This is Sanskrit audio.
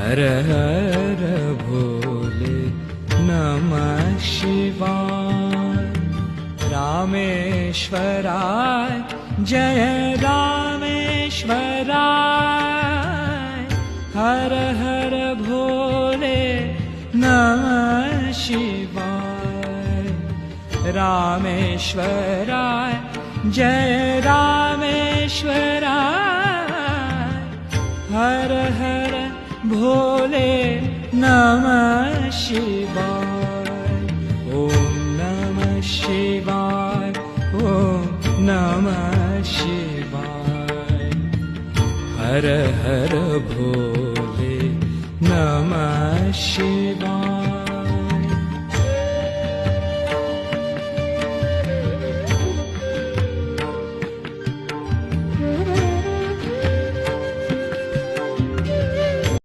हर हर भोले नमः शिवाय। रामेश्वराय जय रामेश्वराय। हर हर भोले नमः शिवाय। रामेश्वराय जय रामेश्वराय। हर हर भोले नमः शिवाय। ओम नमः शिवाय, ओम नमः शिवाय। हर हर भोले नमः शिवाय।